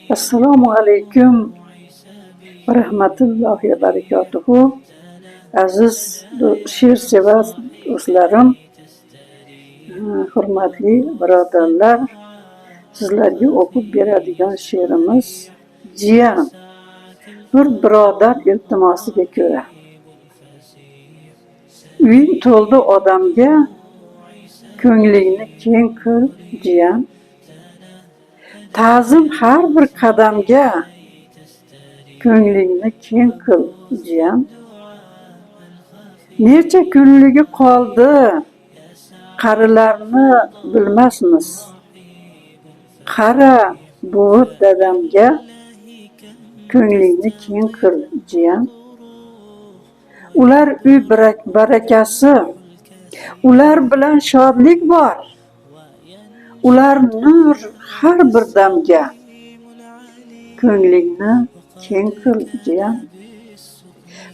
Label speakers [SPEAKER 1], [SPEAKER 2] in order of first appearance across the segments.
[SPEAKER 1] Assalomu alaykum va rahmatullohi va barakatuhu. Aziz she'rsevar do'stlarim, hurmatli birodarlar, sizlarga o'qib beradigan she'rimiz Jiyan. Bir birodar iltimosiga ko'ra. Uying to'ldi odamga, ko'nglingni keng qil jiyan. Ta'zim har bir qadamga, ko'nglingni keng qil jiyan. Necha kunligi qoldi, qarilarni bilmasmiz. Qara buvi dadamga, ko'nglingni keng qil jiyan. Ular uy barakasi, ular bilan shodlik bor. Ular nur har bir damga, ko'nglingni keng qil jiyan.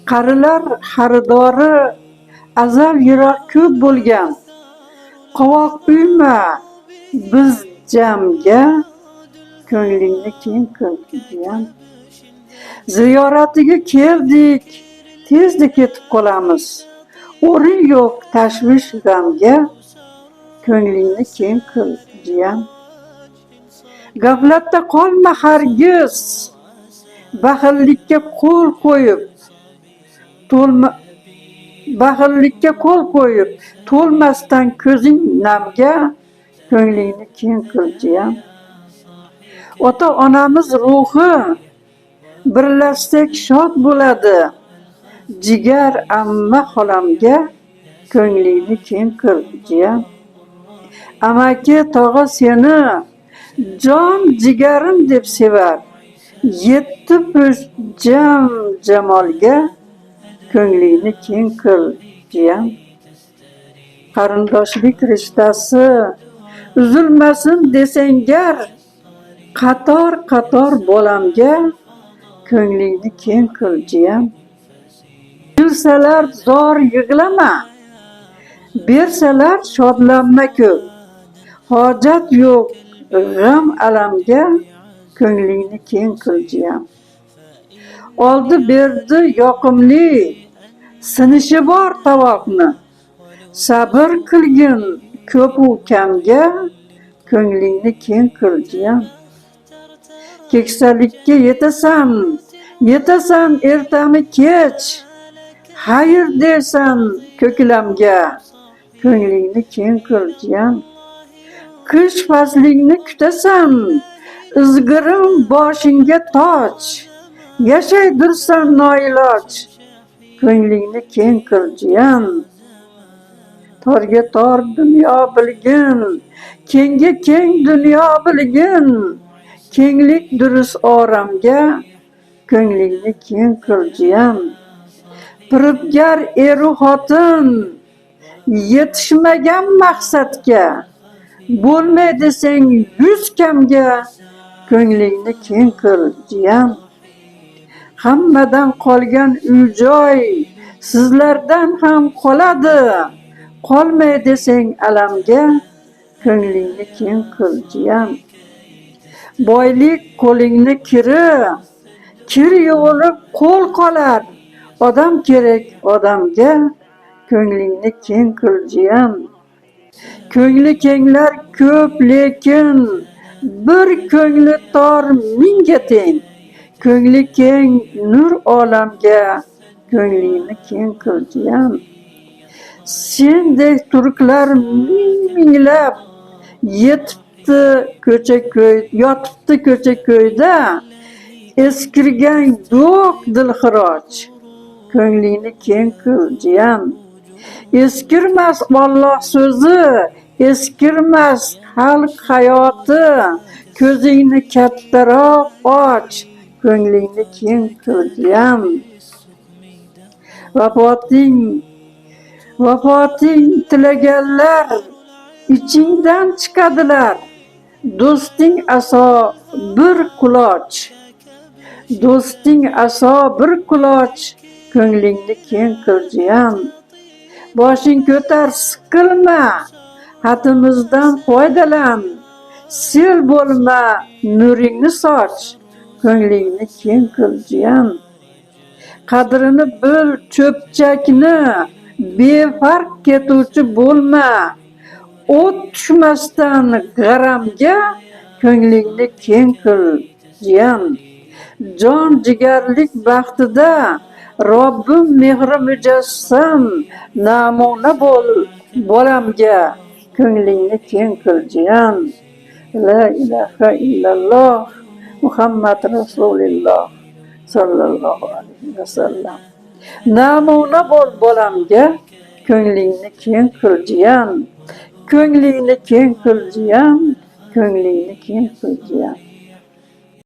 [SPEAKER 1] Qarilar xaridori azal yiroq ko'p bo'lgan. Qovoq uyma biz jamga, ko'nglingni keng qil jiyan. Ziyoratiga keldik, tezda ketib qolamiz. O'rin yo'q tashvish g'amga, ko'nglingni keng qil jiyan. Gaflatda qolma hargiz, baxillikka qo'l qo'yib, to'lmasdan ko'zing namga, ko'nglingni keng qil jiyan. Ota onamiz ruhi birlashsak shod bo'ladi. Jigar amma xolamga, ko'nglingni keng qil jiyan. Amaki tog'a seni jon jigarim deb sevar. Yetti po'st jamolga, ko'nglingni keng qil jiyan. Qarindoshlik rishtasi uzilmasin desangar, qator qator bolamga, ko'nglingni keng qil jiyan. Kulsalar zor yig'lama, bersalar shodlanma ko'p. Hojat yo'q g'am alamga, ko'nglingni keng qil jiyan. Oldi berdi yoqimli, sinishi bor tovoqni. Sabr qilgin ko'p-u kamga, ko'nglingni keng qil jiyan. Keksalikka yetasan ertami kech. Xayr dersan ko'klamga, ko'nglingni keng qil jiyan. Qish faslingni kutasan, izgirim boshingga toj. Yashaydirsan noiloj, ko'nglingni keng qil jiyan. Torga tor dunyo bilgin, kengga keng dunyo bilgin. Kenglik durust oramga, ko'nglingni keng qil jiyan. Firibgar eru xotin yetishmagan maqsadga, bo'lmay desang 100 kamga, ko'nglingni keng qil jiyan. Hammadan qolgan uy-joy sizlardan ham qoladi. Qolmay desang alamga, ko'nglingni keng qil jiyan. Boylik qo'lingni kir yuvilib qo'l qolar. Odam kerak odamga, ko'nglingni keng qil jiyan. Ko'ngli kenglar ko'p lekin bir ko'ngli tor mingga teng. Ko'ngli keng nur olamga, ko'nglingni keng qil jiyan. Sendek turklar minglab yotibdi ko'cha-ko'yda. Eskirgan yo'q dilxiroj, ko'nglingni keng qil jiyan. Eskirmas Alloh so'zi, eskirmas xalq hayoti. Ko'zingni kattaroq och, ko'nglingni keng qil jiyan. Vafoting tilaganlar ichingdan chiqadilar. Do'sting aso bir quloch, ko'nglingni keng qil jiyan. Boshing ko'tar, siqilma, xatimizdan foydalan. sel bo'lma, nuringni soch, ko'nglingni keng qil jiyan. Qadrini bil cho'pchakni, befarq ketuvchi bo'lma. O't tushmasdan g'aramga, ko'nglingni keng qil jiyan. Jon jigarlik baxtida Robbim mehri mujassam, namuna bo'l bolamga, ko'nglingni keng qil jiyan. La ilaha illalloh Muhammad Rasululloh sallallohu alayhi vasallam. Namuna bo'l bolamga, ko'nglingni keng qil jiyan. Ko'nglingni keng qil jiyan, ko'nglingni keng qil jiyan.